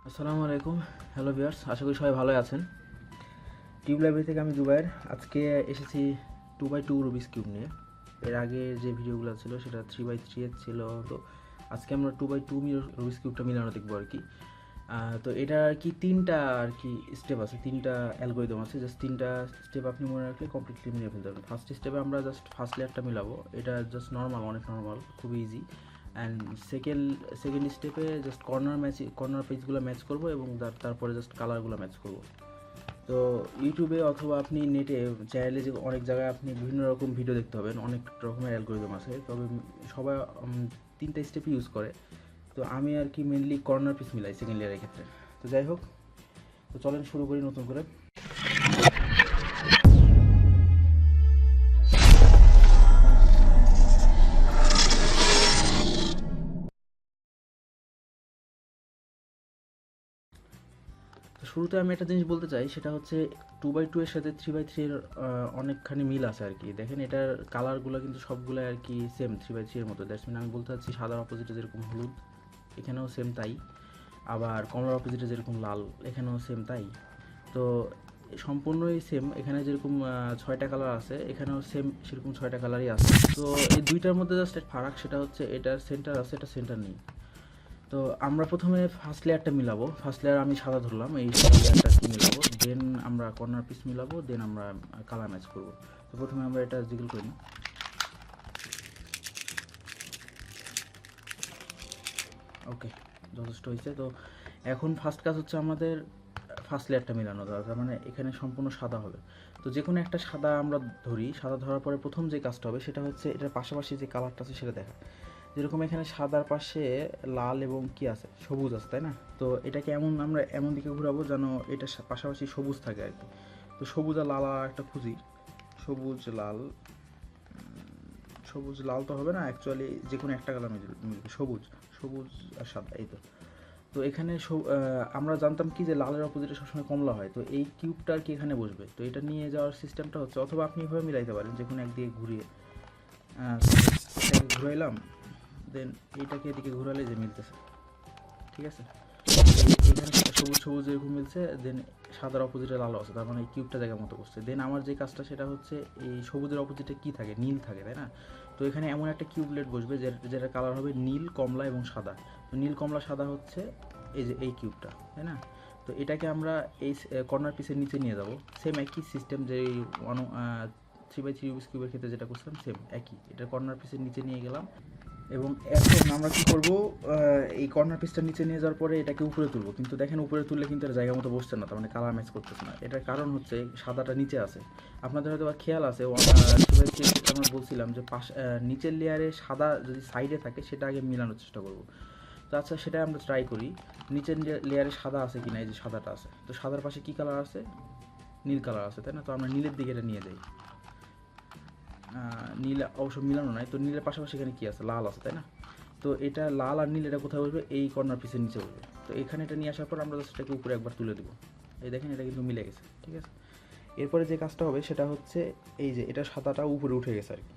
আসসালামু আলাইকুম, hello viewers, আশা করি সবাই ভালো আছেন। টিউব লাইব্রেরি থেকে আমি জুবাইর। আজকে এসেছি 2x2 রুবিক্স কিউব নিয়ে। এর আগে যে ভিডিওগুলো ছিল সেটা 3x3 এর ছিল। তো আজকে আমরা 2x2 রুবিক্স কিউবটা মিলানো দেখবো আর কি। তো এটা আর কি তিনটা আর কি স্টেপ আছে, তিনটা অ্যালগোরিদম আছে। জাস্ট তিনটা স্টেপ আপনি মনে রাখলে কমপ্লিটলি মিলিয়ে ফেলতে পারবেন। ফার্স্ট স্টেপে আমরা জাস্ট ফার্স্ট লেয়ারটা মিলাবো, এটা জাস্ট নর্মাল, অনেক নর্মাল, খুবই ইজি। অ্যান্ড সেকেন্ড স্টেপে জাস্ট কর্নার পেজগুলো ম্যাচ করবো এবং তারপরে জাস্ট কালারগুলো ম্যাচ করবো। তো ইউটিউবে অথবা আপনি নেটে চাইলে যে অনেক জায়গায় আপনি বিভিন্ন রকম ভিডিও দেখতে পাবেন, অনেক রকমের অ্যালগোরিদম আছে, তবে সবাই তিনটা স্টেপ ইউজ করে। তো আমি আর কি মেনলি কর্নার পিস মিলাই সেকেন্ড লেয়ারের ক্ষেত্রে। তো যাই হোক, তো চলেন শুরু করি নতুন করে। শুরুতে আমি একটা জিনিস বলতে চাই, সেটা হচ্ছে 2x2 এর সাথে 3x3 এর অনেকখানি মিল আছে আর কি। দেখেন এটার কালারগুলো কিন্তু সবগুলো আর কি সেম 3x3 এর মতো। দ্যাটস মিন আমি বলতে চাচ্ছি সাদার অপোজিটে যেরকম হলুদ, এখানেও সেম তাই। আবার কমলার অপোজিটে যেরকম লাল, এখানেও সেম তাই। তো সম্পূর্ণই সেম। এখানে যেরকম 6টা কালার আছে, এখানেও সেম সেরকম 6টা কালারই আছে। তো এই দুইটার মধ্যে জাস্ট ফারাক, সেটা হচ্ছে এটার সেন্টার আছে, এটা সেন্টার নেই। তো আমরা প্রথমে ফার্স্ট লেয়ারটা মিলাবো। ফার্স্ট লেয়ার আমি সাদা ধরলাম, এই সাদা লেয়ারটা কি মিলাবো, দেন আমরা কর্নার পিস মিলাবো, দেন আমরা কালার ম্যাচ করবো। তো প্রথমে আমরা এটা জিগল করি। ওকে, যথেষ্ট হয়েছে। তো এখন ফার্স্ট কাজ হচ্ছে আমাদের ফার্স্ট লেয়ারটা মিলানো দরকার, মানে এখানে সম্পূর্ণ সাদা হবে। তো যে কোনো একটা সাদা আমরা ধরি, সাদা ধরার পরে প্রথম যে কাজটা হবে সেটা হচ্ছে এটার পাশাপাশি যে কালারটা আছে সেটা দেখা। যেরকম এখানে সাদার পাশে লাল এবং কি আছে, সবুজ আছে, তাই না? তো এটাকে আমরা এমন দিকে ঘোরাবো যেন এটা পাশাপাশি সবুজ থাকে আর কি। তো সবুজ আর লাল আর একটা খুঁজি। সবুজ লাল, সবুজ লাল তো হবে না, অ্যাকচুয়ালি যে কোনো একটা কালার মিলবে। সবুজ, সবুজ আর সাদা, এই তো। তো এখানে আমরা জানতাম কি যে লালের অপোজিটে সবসময় কমলা হয়। তো এই কিউবটা আর কি এখানে বসবে। তো এটা নিয়ে যাওয়ার সিস্টেমটা হচ্ছে, অথবা আপনি এভাবে মিলাইতে পারেন যে কোনো একদিকে ঘুরিয়ে এটাকে ঘুরাইলাম, দেন এইটাকে এদিকে ঘুরালে যে মিলতেছে, ঠিক আছে? এখানে সবুজ সবুজ এরকম মিলছে, দেন সাদার অপোজিটে লাল আছে, তার মানে এই কিউবটা জায়গা মতো করছে। দেন আমার যে কাজটা সেটা হচ্ছে এই সবুজের অপোজিটে কি থাকে, নীল থাকে, তাই না? তো এখানে এমন একটা কিউবলেট বসবে যেটা কালার হবে নীল, কমলা এবং সাদা। তো নীল, কমলা, সাদা হচ্ছে এই যে এই কিউবটা, তাই না? তো এটাকে আমরা এই কর্নার পিসের নিচে নিয়ে যাব। সেম একই সিস্টেম, যে 3x3 কিউবের ক্ষেত্রে যেটা করছিলাম সেম একই। এটা কর্নার পিসের নিচে নিয়ে গেলাম এবং এখন আমরা কি করব, এই কর্নার পিসটা নিচে নিয়ে যাওয়ার পরে এটাকে উপরে তুলবো। কিন্তু দেখেন উপরে তুললে কিন্তু এর জায়গা মতো বসছে না, তার মানে কালার ম্যাচ করতেছে না। এটার কারণ হচ্ছে সাদাটা নিচে আছে। আপনাদের হয়তো খেয়াল আছে, আমরা বলছিলাম যে নিচের লেয়ারে সাদা যদি সাইডে থাকে সেটা আগে মিলানোর চেষ্টা করব। তো আচ্ছা, সেটা আমরা ট্রাই করি। নিচের লেয়ারে সাদা আছে কিনা, এই যে সাদাটা আছে। তো সাদার পাশে কি কালার আছে, নীল কালার আছে, তাই না? তো আমরা নীলের দিকে এটা নিয়ে যাই। নীল অবশ্য মিলানো নাই, তো নীলের পাশাপাশি এখানে কী আছে, লাল আছে, তাই না? তো এটা লাল আর নীল এটা কোথায় বসবে, এই কর্নার পিসের নিচে বসবে। তো এখানে এটা নিয়ে আসার পর আমরা সেটাকে উপরে একবার তুলে দেবো। এই দেখেন এটা কিন্তু মিলে গেছে, ঠিক আছে? এরপরে যে কাজটা হবে সেটা হচ্ছে এই যে এটা সাদাটা উপরে উঠে গেছে আর কি।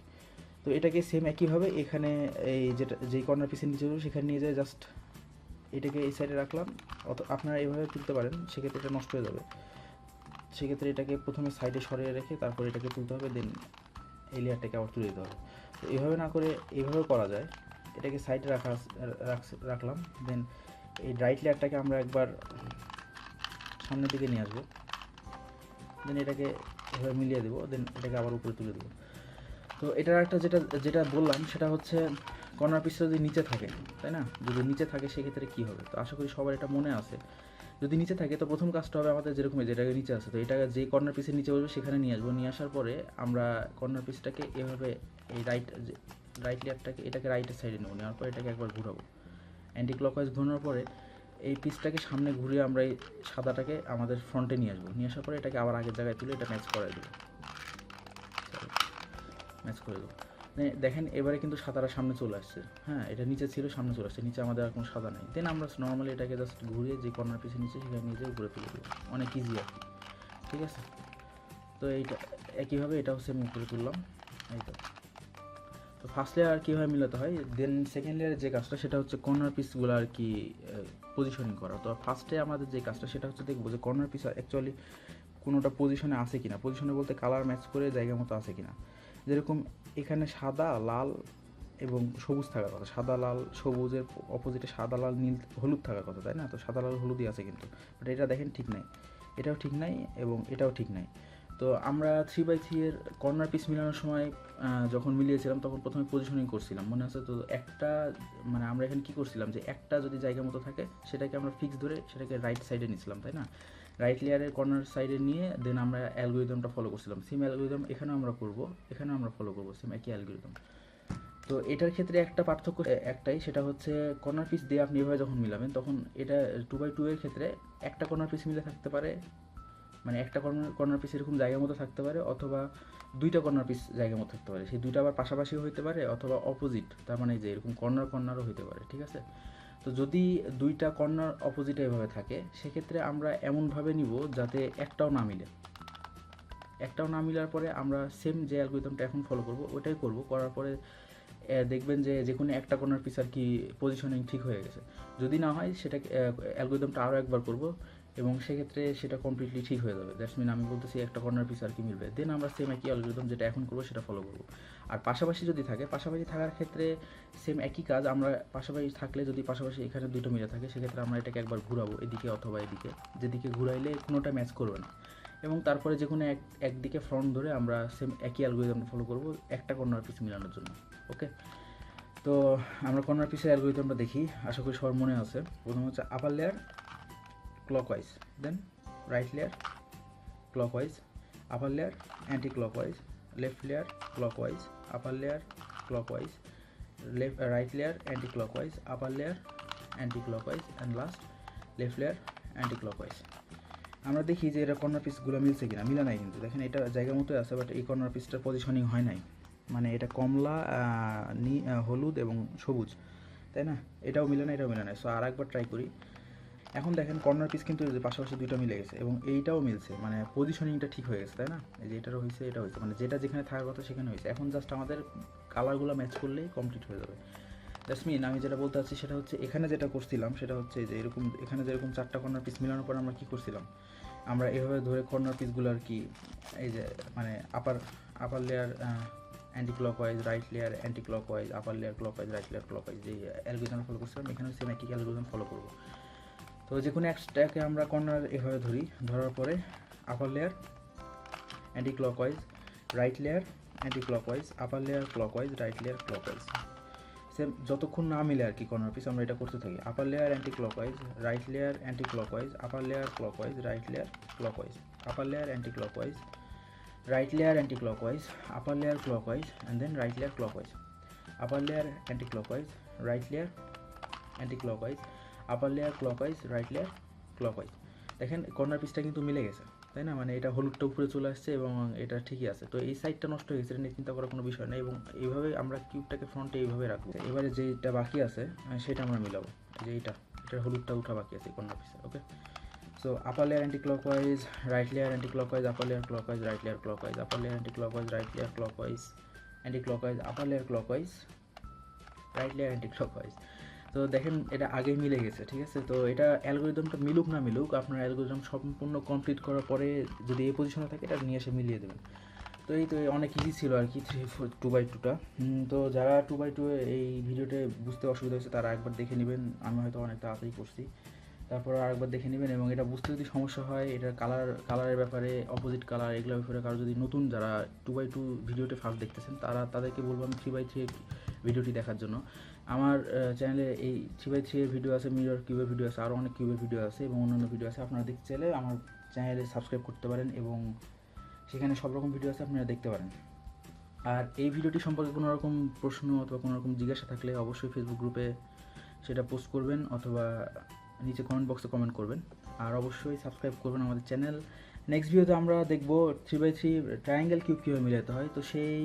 তো এটাকে সেম একইভাবে এখানে এই যেই কর্নার পিসের নিচে বসবে সেখানে নিয়ে যায়, জাস্ট এটাকে এই সাইডে রাখলাম। আপনারা এইভাবে তুলতে পারেন, সেক্ষেত্রে এটা নষ্ট হয়ে যাবে। সেক্ষেত্রে এটাকে প্রথমে সাইডে সরিয়ে রেখে তারপর এটাকে তুলতে হবে, দেন এই লেয়ারটাকে আবার তুলে দিতে হবে। তো এইভাবে না করে এইভাবেও করা যায়। এটাকে সাইডে রাখলাম, দেন এই রাইট লেয়ারটাকে আমরা একবার সামনের দিকে নিয়ে আসবো, দেন এটাকে এভাবে মিলিয়ে দেবো, দেন এটাকে আবার উপরে তুলে দেবো। তো এটার একটা যেটা যেটা বললাম সেটা হচ্ছে কর্নার পিসটা যদি নিচে থাকে, তাই না? যদি নিচে থাকে সেক্ষেত্রে কী হবে, তো আশা করি সবার এটা মনে আছে। যদি নিচে থাকে তো প্রথম কাজটা হবে আমাদের যেরকম যেটাকে নিচে আছে, তো এটা যে কর্নার পিসের নিচে বসবে সেখানে নিয়ে আসবো। নিয়ে আসার পরে আমরা কর্নার পিসটাকে এভাবে এই রাইট লেয়ারটাকে এটাকে রাইটের সাইডে নেবো। নেওয়ার পরে এটাকে একবার ঘুরাবো, অ্যান্টি ক্লকওয়াইজ ঘোরানোর পরে এই পিসটাকে সামনে ঘুরিয়ে আমরা এই সাদাটাকে আমাদের ফ্রন্টে নিয়ে আসবো। নিয়ে আসার পরে এটাকে আবার আগের জায়গায় তুলে এটা ম্যাচ করে দেবো, ম্যাচ করে দেবো। দেখেন এবারে কিন্তু সাদাটা সামনে চলে আসছে। হ্যাঁ, এটা নিচে ছিল, সামনে চলে আসছে। নিচে আমাদের আর কোনো সাদা নেই। দেন আমরা নর্মালি এটাকে জাস্ট ঘুরিয়ে যে কর্নার পিসের নিচে সেখানে নিয়ে যেয়ে উপরে তুলে দেবো। অনেক ইজি আর কি, ঠিক আছে? তো এইটা একইভাবে এটাও সেম উপরে তুললাম, এই তো। তো ফার্স্ট লেয়ার কীভাবে মিলাতে হয়, দেন সেকেন্ড লেয়ারের যে কাজটা সেটা হচ্ছে কর্নার পিসগুলো আর কি পজিশনিং করা। তো ফার্স্টে আমাদের যে কাজটা সেটা হচ্ছে দেখবো যে কর্নার পিস অ্যাকচুয়ালি কোনোটা পজিশনে আছে কিনা, পজিশনে বলতে কালার ম্যাচ করে জায়গা মতো আছে কিনা। যেরকম এখানে সাদা লাল এবং সবুজ থাকার কথা, সাদা লাল সবুজের অপোজিটে সাদা লাল নীল হলুদ থাকার কথা, তাই না? তো সাদা লাল হলুদই আছে কিন্তু, বাট এটা দেখেন ঠিক নাই, এটাও ঠিক নাই এবং এটাও ঠিক নাই। তো আমরা 3x3 এর কর্নার পিস মিলানোর সময় যখন মিলিয়েছিলাম তখন প্রথমে পজিশনিং করছিলাম, মনে আছে তো? একটা মানে আমরা এখানে কী করছিলাম যে একটা যদি জায়গা মতো থাকে সেটাকে আমরা ফিক্স ধরে সেটাকে রাইট সাইডে নিয়েছিলাম, তাই না? রাইট লেয়ারের কর্নার সাইডে নিয়ে দেন আমরা অ্যালগোরিদমটা ফলো করছিলাম। সেম অ্যালগোরিদম এখানেও আমরা করবো, এখানেও আমরা ফলো করবো সেম একই অ্যালগোরিদম। তো এটার ক্ষেত্রে একটা পার্থক্য একটাই, সেটা হচ্ছে কর্নার পিস দিয়ে আপনি এভাবে যখন মিলাবেন তখন এটা 2x2 এর ক্ষেত্রে একটা কর্নার পিস মিলে থাকতে পারে, মানে একটা কর্নার পিস এরকম জায়গা মতো থাকতে পারে, অথবা দুইটা কর্নার পিস জায়গা মতো থাকতে পারে। সেই দুইটা আবার পাশাপাশিও হইতে পারে, অথবা অপোজিট, তার মানে যে এরকম কর্নারও হইতে পারে, ঠিক আছে? তো যদি দুইটা কর্নার অপোজিটে এভাবে থাকে সেক্ষেত্রে আমরা এমনভাবে নিব যাতে একটাও না মিলে। একটাও না মিলার পরে আমরা সেম যে অ্যালগোরিদমটা এখন ফলো করব ওটাই করব, করার পরে দেখবেন যে কোনো একটা কর্নার পিস আর কি পজিশনিং ঠিক হয়ে গেছে। যদি না হয় সেটাকে অ্যালগোরিদমটা আরও একবার করব এবং সেক্ষেত্রে সেটা কমপ্লিটলি ঠিক হয়ে যাবে। দ্যাটস মিন আমি বলতেছি একটা কর্নার পিস আর কি মিলবে, দেন আমরা সেম একই অ্যালগোরিদম যেটা এখন করবো সেটা ফলো করব। আর পাশাপাশি যদি থাকে, পাশাপাশি থাকার ক্ষেত্রে সেম একই কাজ, আমরা পাশাপাশি থাকলে যদি পাশাপাশি এখানে দুটো মিলে থাকে সেক্ষেত্রে আমরা এটাকে একবার ঘুরাবো এদিকে অথবা এদিকে, যেদিকে ঘুরাইলে কোনোটা ম্যাচ করবে না, এবং তারপরে যে কোনো একদিকে ফ্রন্ট ধরে আমরা সেম একই অ্যালগোরিদমটা ফলো করব একটা কর্নার পিস মিলানোর জন্য। ওকে, তো আমরা কর্নার পিসের অ্যালগোরিদমটা দেখি, আশা করি সবার মনে আছে। প্রথম হচ্ছে upper layer clockwise, then right layer clockwise, upper layer anti clockwise, left layer clockwise, upper layer clockwise, right layer anti clockwise, upper layer anti clockwise, and last left layer anti clockwise. আমরা দেখি যে এটা corner পিসগুলো মিলছে কিনা। মিলা নাই কিন্তু, দেখেন এটা জায়গা মতোই আছে, বাট এই কর্নার পিসটার পজিশনিং হয় নাই, মানে এটা কমলা হলুদ এবং সবুজ, তাই না? এটাও মিলে না, এটাও মিলে না। সো আর একবার ট্রাই করি। এখন দেখেন কর্নার পিস কিন্তু পাশাপাশি দুইটা মিলে গেছে এবং এইটাও মিলছে, মানে পজিশনিংটা ঠিক হয়ে গেছে, তাই না? এই যে এটারও হয়েছে, এটা হয়েছে, মানে যেটা যেখানে থাকার কথা সেখানে হয়েছে। এখন জাস্ট আমাদের কালারগুলো ম্যাচ করলেই কমপ্লিট হয়ে যাবে। দ্যাটস মিন আমি যেটা বলতে চাচ্ছি সেটা হচ্ছে এখানে যেটা করছিলাম সেটা হচ্ছে যে এরকম এখানে যেরকম চারটা কর্নার পিস মিলানোর পর আমরা কী করছিলাম, আমরা এভাবে ধরে কর্নার পিসগুলো আর কি, এই যে মানে আপার layer anti clockwise, right layer anti clockwise, upper layer clockwise, right layer clockwise, যে অ্যালগোরিদম ফলো করছিলাম এখানেও সেম একই অ্যালগোরিদম ফলো করবো। তো যে কোনো একটাকে আমরা কর্নার এভাবে ধরার পরে আপার layer anti clockwise, right layer anti clockwise, upper layer clockwise, right layer clockwise, same যতক্ষণ না মিলে আর কি কর্নার পিস আমরা এটা করতে থাকি। আপার layer anti clockwise, right layer anti clockwise, upper layer clockwise, right layer clockwise, upper layer anti clockwise, right layer anti-clockwise, upper layer clockwise, and then right layer clockwise, upper layer anti-clockwise, right layer anti-clockwise, upper layer clockwise, right layer clockwise। দেখেন corner পিসটা কিন্তু মিলে গেছে, তাই না? মানে এটা হলুদটা উপরে চলে আসছে এবং এটা ঠিকই আছে। তো এই সাইডটা নষ্ট হয়ে গেছে, এটা নিয়ে চিন্তা করার কোনো বিষয় নেই, এবং এইভাবে আমরা কিউবটাকে ফ্রন্টে এইভাবে রাখবো। এবারে যেটা বাকি আছে সেটা আমরা মিলাবো, যে এটার হলুদটা উঠা বাকি আছে কর্নার পিসে। ওকে, so upper layer anti-clockwise, right layer anti-clockwise, upper layer clockwise, right layer clockwise, upper layer anti-clockwise, right layer clockwise, anti-clockwise, upper layer clockwise, right layer anti-clockwise। তো দেখেন এটা আগেই মিলে গেছে, ঠিক আছে? তো এটা অ্যালগোরিদমটা মিলুক না মিলুক, আপনার অ্যালগোরিদম সম্পূর্ণ কমপ্লিট করার পরে যদি এই পজিশনে থাকে এটা নিয়ে এসে মিলিয়ে দেবেন। তো এই তো অনেক ইজি ছিল আর কি 2x2টা। তো যারা 2x2 এই ভিডিওতে বুঝতে অসুবিধা হয়েছে তারা একবার দেখে নেবেন, আমি হয়তো অনেক তাড়াতাড়ি করছি, তারপর আরেকবার দেখে নেবেন। এবং এটা বুঝতে যদি সমস্যা হয়, এটার কালারের ব্যাপারে, অপোজিট কালার এগুলোর ব্যাপারে কারো যদি নতুন যারা 2x2 ভিডিওটি ফার্স্ট দেখতেছেন তাদেরকে বলবো আমি 3x3 ভিডিওটি দেখার জন্য। আমার চ্যানেলে এই 3x3 এর ভিডিও আছে, মিরর কিউবের ভিডিও আছে, আরও অনেক কিউবের ভিডিও আছে এবং অন্যান্য ভিডিও আছে। আপনারা দেখতে চাইলে আমার চ্যানেলে সাবস্ক্রাইব করতে পারেন এবং সেখানে সব রকম ভিডিও আছে, আপনারা দেখতে পারেন। আর এই ভিডিওটি সম্পর্কে কোনো রকম প্রশ্ন অথবা কোনো রকম জিজ্ঞাসা থাকলে অবশ্যই ফেসবুক গ্রুপে সেটা পোস্ট করবেন অথবা নিচে কমেন্ট বক্সে কমেন্ট করবেন। আর অবশ্যই সাবস্ক্রাইব করবেন আমাদের চ্যানেল। নেক্সট ভিডিওতে আমরা দেখব 3x3 ট্রায়াঙ্গেল কিউব কীভাবে মিলাতে হয়। তো সেই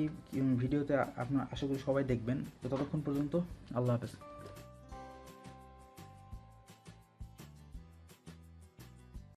ভিডিওতে আপনারা আশা করি সবাই দেখবেন। তো ততক্ষণ পর্যন্ত আল্লাহ হাফেজ।